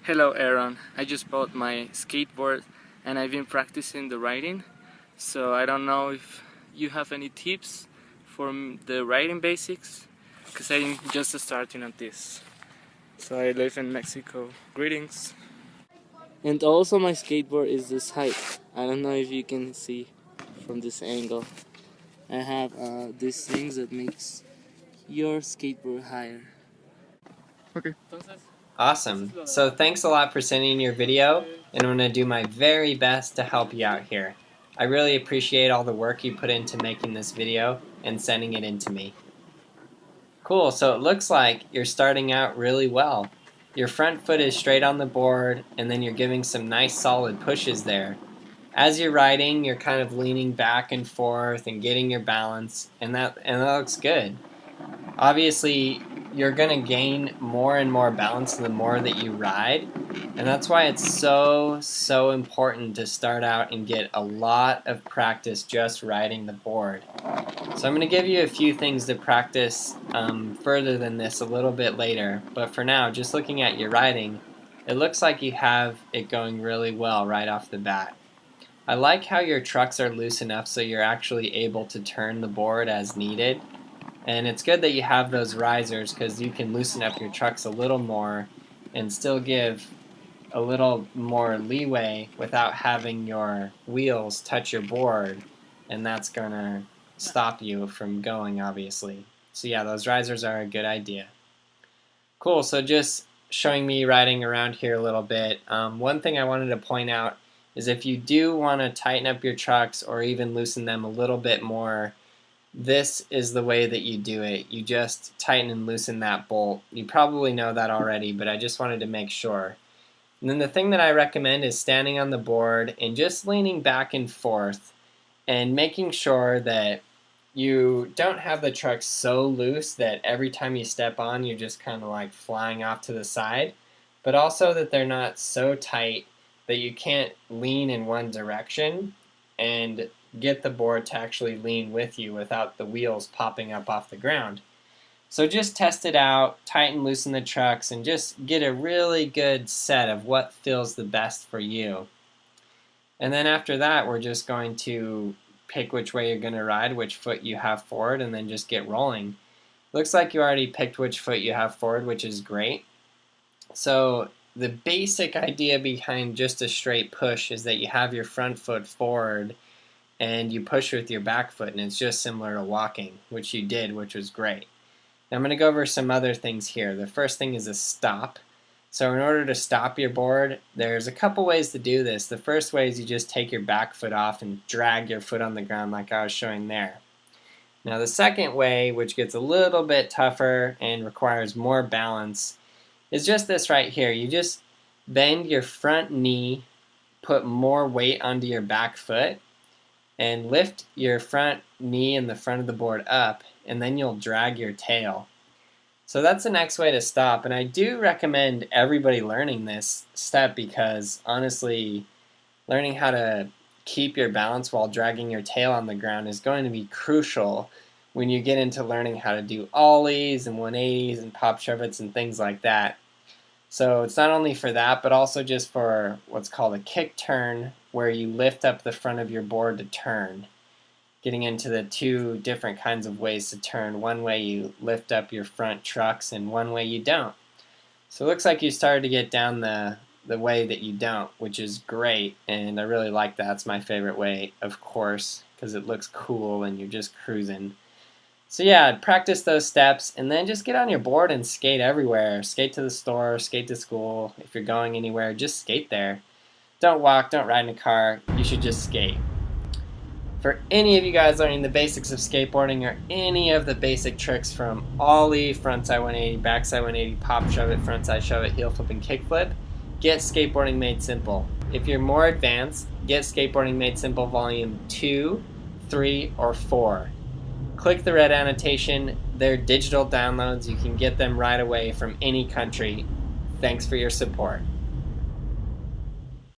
Hello Aaron, I just bought my skateboard and I've been practicing the riding, so I don't know if you have any tips for the riding basics, because I'm just starting on this. So I live in Mexico. Greetings. And also my skateboard is this height. I don't know if you can see from this angle. I have these things that makes your skateboard higher. Okay. Awesome. So thanks a lot for sending your video, and I'm going to do my very best to help you out here. I really appreciate all the work you put into making this video and sending it in to me. Cool, so it looks like you're starting out really well. Your front foot is straight on the board, and then you're giving some nice solid pushes there. As you're riding, you're kind of leaning back and forth and getting your balance, and that looks good. Obviously, you're going to gain more and more balance the more that you ride, and that's why it's so important to start out and get a lot of practice just riding the board. So I'm going to give you a few things to practice further than this a little bit later, but for now, just looking at your riding, it looks like you have it going really well right off the bat. I like how your trucks are loose enough so you're actually able to turn the board as needed. And it's good that you have those risers because you can loosen up your trucks a little more and still give a little more leeway without having your wheels touch your board, and that's going to stop you from going, obviously. So yeah, those risers are a good idea. Cool, so just showing me riding around here a little bit. One thing I wanted to point out is if you do want to tighten up your trucks or even loosen them a little bit more, this is the way that you do it. You just tighten and loosen that bolt. You probably know that already, but I just wanted to make sure. And then the thing that I recommend is standing on the board and just leaning back and forth and making sure that you don't have the truck so loose that every time you step on you're just kind of like flying off to the side, but also that they're not so tight that you can't lean in one direction and get the board to actually lean with you without the wheels popping up off the ground. So just test it out, tighten, loosen the trucks, and just get a really good set of what feels the best for you. And then after that, we're just going to pick which way you're going to ride, which foot you have forward, and then just get rolling. Looks like you already picked which foot you have forward, which is great. So the basic idea behind just a straight push is that you have your front foot forward and you push with your back foot, and it's just similar to walking, which you did, which was great. Now I'm going to go over some other things here. The first thing is a stop. So in order to stop your board, there's a couple ways to do this. The first way is you just take your back foot off and drag your foot on the ground like I was showing there. Now the second way, which gets a little bit tougher and requires more balance, is just this right here. You just bend your front knee, put more weight onto your back foot, and lift your front knee and the front of the board up, and then you'll drag your tail. So that's the next way to stop, and I do recommend everybody learning this step because honestly, learning how to keep your balance while dragging your tail on the ground is going to be crucial when you get into learning how to do ollies and 180s and pop shove-its and things like that. So it's not only for that, but also just for what's called a kick turn, where you lift up the front of your board to turn. Getting into the two different kinds of ways to turn. One way you lift up your front trucks and one way you don't. So it looks like you started to get down the way that you don't, which is great, and I really like that. It's my favorite way, of course, because it looks cool and you're just cruising. So yeah, practice those steps and then just get on your board and skate everywhere. Skate to the store, skate to school. If you're going anywhere, just skate there. Don't walk, don't ride in a car. You should just skate. For any of you guys learning the basics of skateboarding or any of the basic tricks from ollie, frontside 180, backside 180, pop shove it, frontside shove it, heel flip, and kick flip, get Skateboarding Made Simple. If you're more advanced, get Skateboarding Made Simple Volume 2, 3, or 4. Click the red annotation. They're digital downloads. You can get them right away from any country. Thanks for your support.